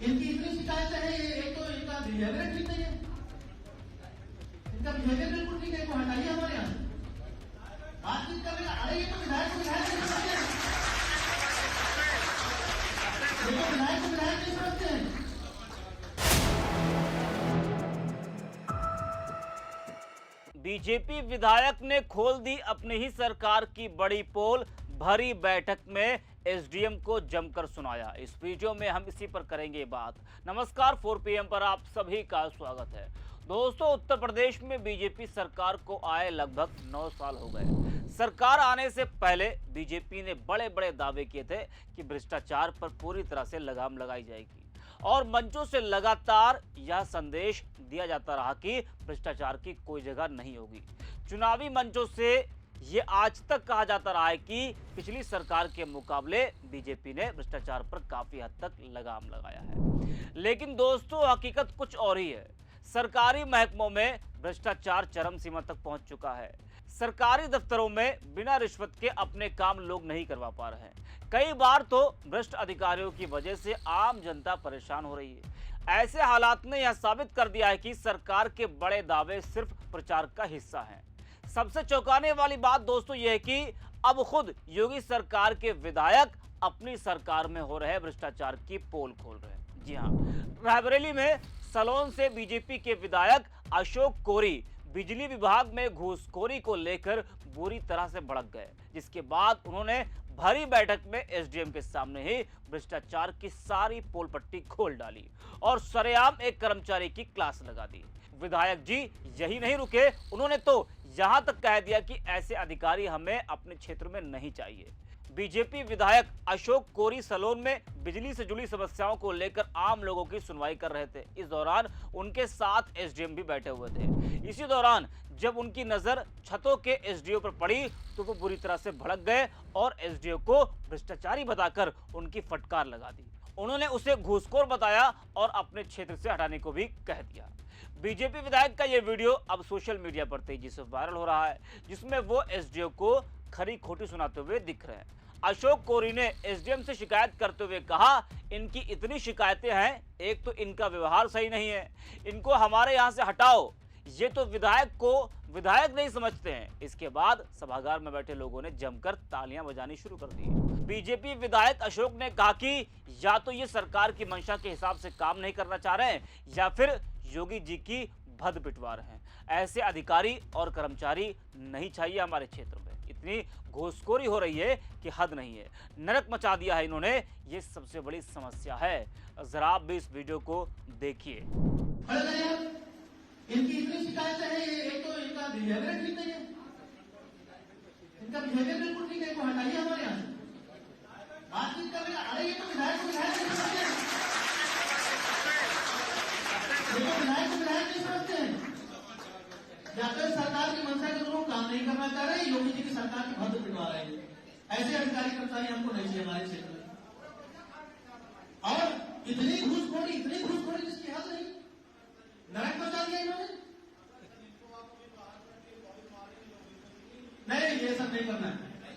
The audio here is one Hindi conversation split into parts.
इनकी इतनी शिकायतें हैं, एक तो इनका बिहेवियर ठीक नहीं है, इनका बिहेवियर बिल्कुल ठीक है, इनको हटाइए हमारे यहाँ से। बातचीत करेगा, अरे ये तो विधायक को विधायक नहीं समझते हैं, ये तो विधायक को विधायक नहीं समझते हैं। बीजेपी विधायक ने खोल दी अपनी ही सरकार की बड़ी पोल, भरी बैठक में एसडीएम को जमकर सुनाया। इस वीडियो में हम इसी पर करेंगे बात। नमस्कार, 4 PM पर आप सभी का स्वागत है। दोस्तों, उत्तर प्रदेश में बीजेपी सरकार को आए लगभग 9 साल हो गए। सरकार आने से पहले बीजेपी ने बड़े बड़े दावे किए थे कि भ्रष्टाचार पर पूरी तरह से लगाम लगाई जाएगी और मंचों से लगातार यह संदेश दिया जाता रहा कि भ्रष्टाचार की कोई जगह नहीं होगी। चुनावी मंचों से ये आज तक कहा जाता रहा है कि पिछली सरकार के मुकाबले बीजेपी ने भ्रष्टाचार पर काफी हद तक लगाम लगाया है। लेकिन दोस्तों, हकीकत कुछ और ही है। सरकारी महकमों में भ्रष्टाचार चरम सीमा तक पहुंच चुका है। सरकारी दफ्तरों में बिना रिश्वत के अपने काम लोग नहीं करवा पा रहे हैं। कई बार तो भ्रष्ट अधिकारियों की वजह से आम जनता परेशान हो रही है। ऐसे हालात ने यह साबित कर दिया है कि सरकार के बड़े दावे सिर्फ प्रचार का हिस्सा हैं। सबसे चौंकाने वाली बात दोस्तों यह है कि अब खुद योगी सरकार के विधायक अपनी सरकार में हो रहे भ्रष्टाचार की पोल खोल रहे हैं। जी हाँ, रायबरेली में सलोन से बीजेपी के विधायक अशोक कोरी बिजली विभाग में घूसखोरी को लेकर बुरी तरह से भड़क गए, जिसके बाद उन्होंने भरी बैठक में एसडीएम के सामने ही भ्रष्टाचार की सारी पोल पट्टी खोल डाली और सरेआम एक कर्मचारी की क्लास लगा दी। विधायक जी यही नहीं रुके, उन्होंने तो यहां तक कह दिया कि ऐसे अधिकारी हमें अपने क्षेत्र में नहीं चाहिए। बीजेपी विधायक अशोक कोरी सलोन में बिजली से जुड़ी समस्याओं को लेकर आम लोगों की सुनवाई कर रहे थे। इस दौरान उनके साथ एसडीएम भी बैठे हुए थे। इसी दौरान जब उनकी नजर छतों के एसडीओ पर पड़ी तो वो बुरी तरह से भड़क गए और एसडीओ को भ्रष्टाचारी बताकर उनकी फटकार लगा दी। उन्होंने उसे घूसखोर बताया और अपने क्षेत्र से हटाने को भी कह दिया। बीजेपी विधायक का यह वीडियो अब सोशल मीडिया पर तेजी से वायरल हो रहा है, जिसमें वो एसडीओ को खरी खोटी सुनाते हुए दिख रहे हैं। अशोक कोरी ने एसडीएम से शिकायत करते हुए कहा, इनकी इतनी शिकायतें हैं, एक तो इनका व्यवहार सही नहीं है, इनको हमारे यहाँ से हटाओ। ये तो विधायक को विधायक नहीं समझते हैं। इसके बाद सभागार में बैठे लोगों ने जमकर तालियां बजानी शुरू कर दी। बीजेपी विधायक अशोक ने कहा कि या तो ये सरकार की मंशा के हिसाब से काम नहीं करना चाह रहे हैं या फिर योगी जी की भद पिटवा रहे हैं। ऐसे अधिकारी और कर्मचारी नहीं चाहिए हमारे क्षेत्र में। इतनी घूसखोरी हो रही है कि हद नहीं है। नरक मचा दिया है इन्होंने, ये सबसे बड़ी समस्या है। जरा आप भी इस वीडियो को देखिए। इनकी इतनी शिकायतें हैं, एक तो इनका बिहेवियर ठीक नहीं है, इनका बिहेवियर बिल्कुल ठीक है, इनको हटाइए हमारे यहाँ से। बातचीत करेगा, अरे ये तो विधायक को विधायक नहीं समझते हैं, ये तो विधायक को विधायक नहीं समझते हैं। या तो सरकार की मंशा के लोग काम नहीं करना चाह रहे, योगी जी की सरकार की भद्द पिटवा रहे हैं। ऐसे अधिकारी कर्मचारी हमको नहीं चाहिए हमारे क्षेत्र में। और इतनी घूसखोरी जिसकी हद नहीं, नरक मचा दिया इन्होंने। नहीं, ये सब नहीं करना है।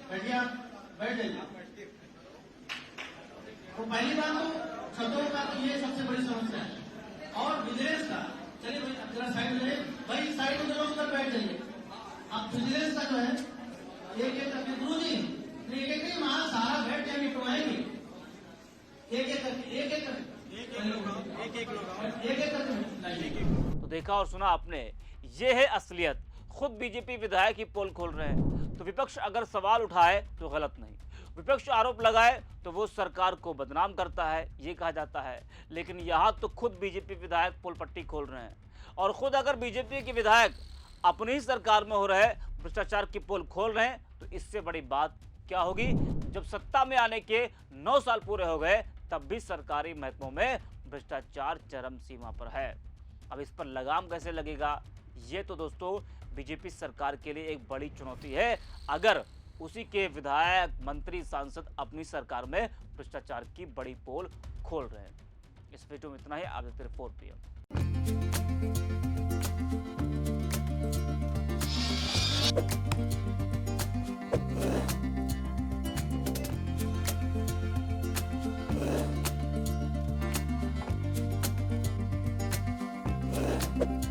बैठिए, आप बैठ जाइए। तो पहली बात तो छतों का तो ये सबसे बड़ी समस्या है। और विजिलेंस का, चलिए भाई जरा साइड में, भाई साइड में जरूर उधर बैठ जाइए। अब विजिलेंस का जो है एक करके गुरु जी एक नहीं, वहां सारा बैठ के निपटवाएंगे, एक करके। तो देखा और सुना आपने, ये है असलियत। खुद बीजेपी विधायक ही पोल खोल रहे हैं। तो विपक्ष अगर सवाल उठाए तो गलत नहीं, विपक्ष आरोप लगाए तो वो सरकार को बदनाम करता है, ये कहा जाता है। लेकिन यहाँ तो खुद बीजेपी विधायक पोल पट्टी खोल रहे हैं। और खुद अगर बीजेपी के विधायक अपनी ही सरकार में हो रहे भ्रष्टाचार की पोल खोल रहे हैं तो इससे बड़ी बात क्या होगी। जब सत्ता में आने के 9 साल पूरे हो गए तब भी सरकारी महकमों में भ्रष्टाचार चरम सीमा पर है। अब इस पर लगाम कैसे लगेगा, ये तो दोस्तों बीजेपी सरकार के लिए एक बड़ी चुनौती है, अगर उसी के विधायक, मंत्री, सांसद अपनी सरकार में भ्रष्टाचार की बड़ी पोल खोल रहे हैं। इस वीडियो में इतना ही। आप देखते रहिए 4 PM। है।